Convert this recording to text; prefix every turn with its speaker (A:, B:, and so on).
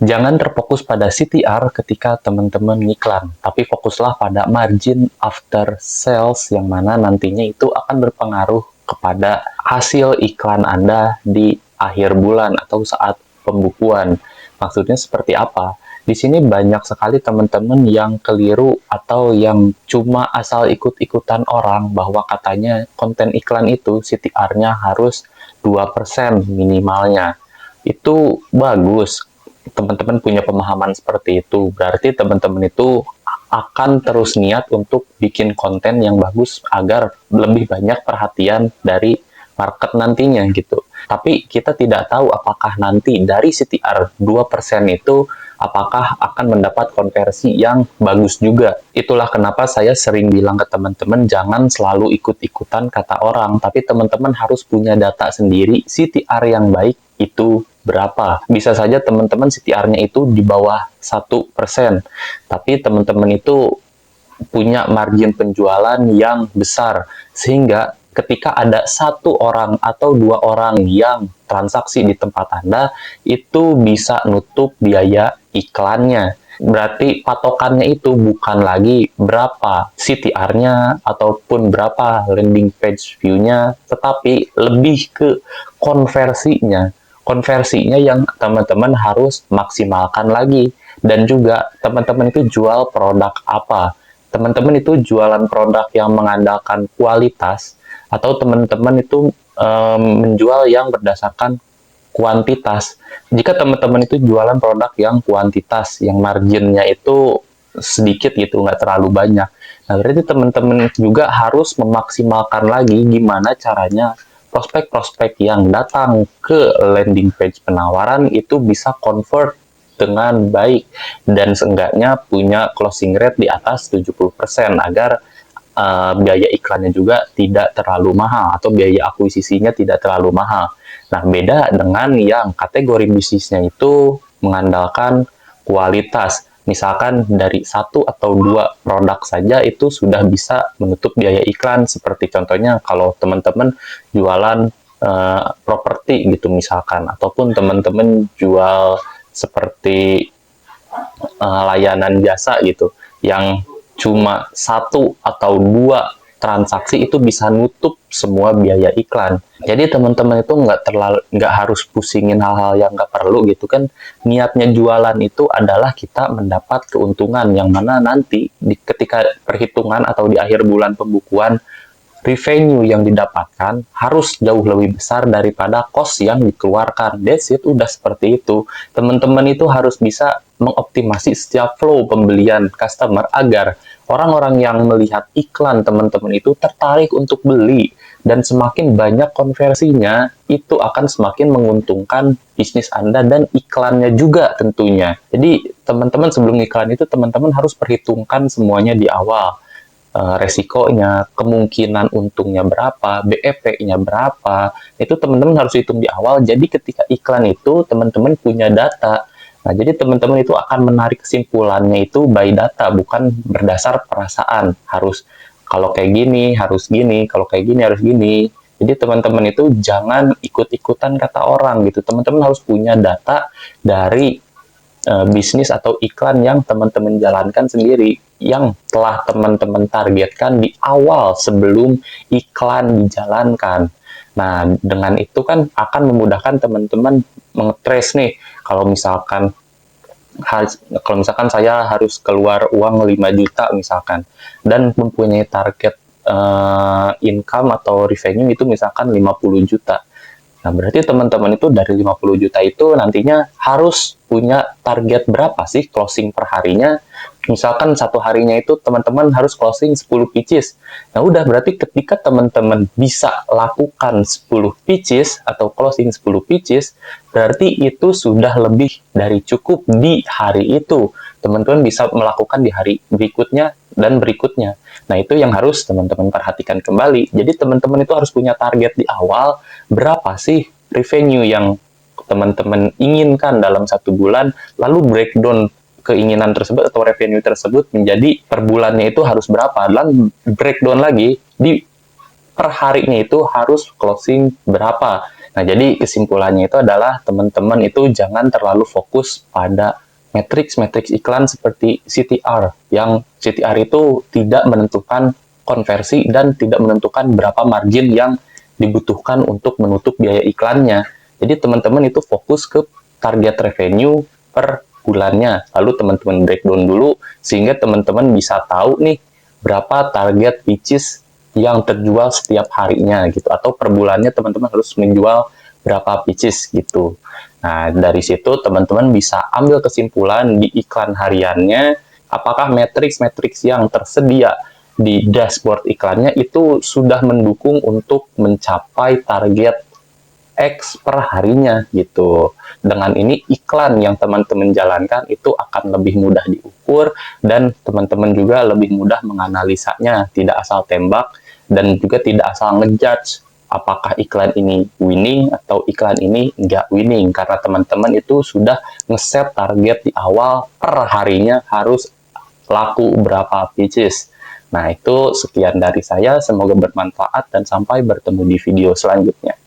A: Jangan terfokus pada CTR ketika teman-teman ngiklan, tapi fokuslah pada margin after sales yang mana nantinya itu akan berpengaruh kepada hasil iklan Anda di akhir bulan atau saat pembukuan. Maksudnya seperti apa? Di sini banyak sekali teman-teman yang keliru atau yang cuma asal ikut-ikutan orang bahwa katanya konten iklan itu CTR-nya harus 2% minimalnya. Itu bagus, teman-teman punya pemahaman seperti itu. Berarti teman-teman itu akan terus niat untuk bikin konten yang bagus agar lebih banyak perhatian dari market nantinya gitu. Tapi kita tidak tahu apakah nanti dari CTR 2% itu apakah akan mendapat konversi yang bagus juga. Itulah kenapa saya sering bilang ke teman-teman jangan selalu ikut-ikutan kata orang, tapi teman-teman harus punya data sendiri CTR yang baik itu berapa. Bisa saja teman-teman CTR-nya itu di bawah 1%, tapi teman-teman itu punya margin penjualan yang besar, sehingga ketika ada satu orang atau dua orang yang transaksi di tempat Anda, itu bisa nutup biaya iklannya. Berarti patokannya itu bukan lagi berapa CTR-nya ataupun berapa landing page view-nya, tetapi lebih ke konversinya. Konversinya yang teman-teman harus maksimalkan lagi. Dan juga teman-teman itu jual produk apa. Teman-teman itu jualan produk yang mengandalkan kualitas, atau teman-teman itu menjual yang berdasarkan kuantitas. Jika teman-teman itu jualan produk yang kuantitas, yang marginnya itu sedikit gitu, nggak terlalu banyak. Nah, berarti teman-teman juga harus memaksimalkan lagi gimana caranya prospek-prospek yang datang ke landing page penawaran itu bisa convert dengan baik dan seenggaknya punya closing rate di atas 70% agar biaya iklannya juga tidak terlalu mahal atau biaya akuisisinya tidak terlalu mahal. Nah, beda dengan yang kategori bisnisnya itu mengandalkan kualitas. Misalkan dari satu atau dua produk saja itu sudah bisa menutup biaya iklan. Seperti contohnya kalau teman-teman jualan properti gitu misalkan, ataupun teman-teman jual seperti layanan jasa gitu, yang cuma satu atau dua transaksi itu bisa nutup semua biaya iklan. Jadi teman-teman itu nggak harus pusingin hal-hal yang nggak perlu gitu kan. Niatnya jualan itu adalah kita mendapat keuntungan yang mana nanti ketika perhitungan atau di akhir bulan pembukuan revenue yang didapatkan harus jauh lebih besar daripada cost yang dikeluarkan. That's it, udah seperti itu. Teman-teman itu harus bisa mengoptimasi setiap flow pembelian customer agar orang-orang yang melihat iklan teman-teman itu tertarik untuk beli, dan semakin banyak konversinya itu akan semakin menguntungkan bisnis Anda dan iklannya juga tentunya. Jadi teman-teman sebelum iklan itu teman-teman harus perhitungkan semuanya di awal. Resikonya, kemungkinan untungnya berapa, BEP-nya berapa, itu teman-teman harus hitung di awal. Jadi ketika iklan itu teman-teman punya data. Nah, jadi teman-teman itu akan menarik kesimpulannya itu by data, bukan berdasar perasaan. Harus kalau kayak gini, harus gini, kalau kayak gini, harus gini. Jadi teman-teman itu jangan ikut-ikutan kata orang gitu. Teman-teman harus punya data dari bisnis atau iklan yang teman-teman jalankan sendiri, yang telah teman-teman targetkan di awal sebelum iklan dijalankan. Nah, dengan itu kan akan memudahkan teman-teman mengetrace nih, kalau misalkan saya harus keluar uang 5 juta misalkan, dan mempunyai target income atau revenue itu misalkan 50 juta. Nah, berarti teman-teman itu dari 50 juta itu nantinya harus punya target berapa sih closing per harinya. Misalkan satu harinya itu teman-teman harus closing 10 pitches. Nah, udah berarti ketika teman-teman bisa lakukan 10 pitches atau closing 10 pitches, berarti itu sudah lebih dari cukup di hari itu. Teman-teman bisa melakukan di hari berikutnya dan berikutnya. Nah, itu yang harus teman-teman perhatikan kembali. Jadi, teman-teman itu harus punya target di awal, berapa sih revenue yang teman-teman inginkan dalam satu bulan, lalu breakdown keinginan tersebut atau revenue tersebut menjadi per bulannya itu harus berapa, dan breakdown lagi di per harinya itu harus closing berapa. Nah, jadi kesimpulannya itu adalah teman-teman itu jangan terlalu fokus pada matriks iklan seperti CTR, yang CTR itu tidak menentukan konversi dan tidak menentukan berapa margin yang dibutuhkan untuk menutup biaya iklannya. Jadi teman-teman itu fokus ke target revenue per bulannya. Lalu teman-teman breakdown dulu sehingga teman-teman bisa tahu nih berapa target which is yang terjual setiap harinya gitu, atau per bulannya teman-teman harus menjual berapa pieces gitu. Nah, dari situ teman-teman bisa ambil kesimpulan di iklan hariannya apakah matriks-matriks yang tersedia di dashboard iklannya itu sudah mendukung untuk mencapai target X per harinya gitu. Dengan ini iklan yang teman-teman jalankan itu akan lebih mudah diukur dan teman-teman juga lebih mudah menganalisanya, tidak asal tembak dan juga tidak asal ngejudge apakah iklan ini winning atau iklan ini nggak winning, karena teman-teman itu sudah ngeset target di awal per harinya harus laku berapa pieces. Nah, itu sekian dari saya, semoga bermanfaat dan sampai bertemu di video selanjutnya.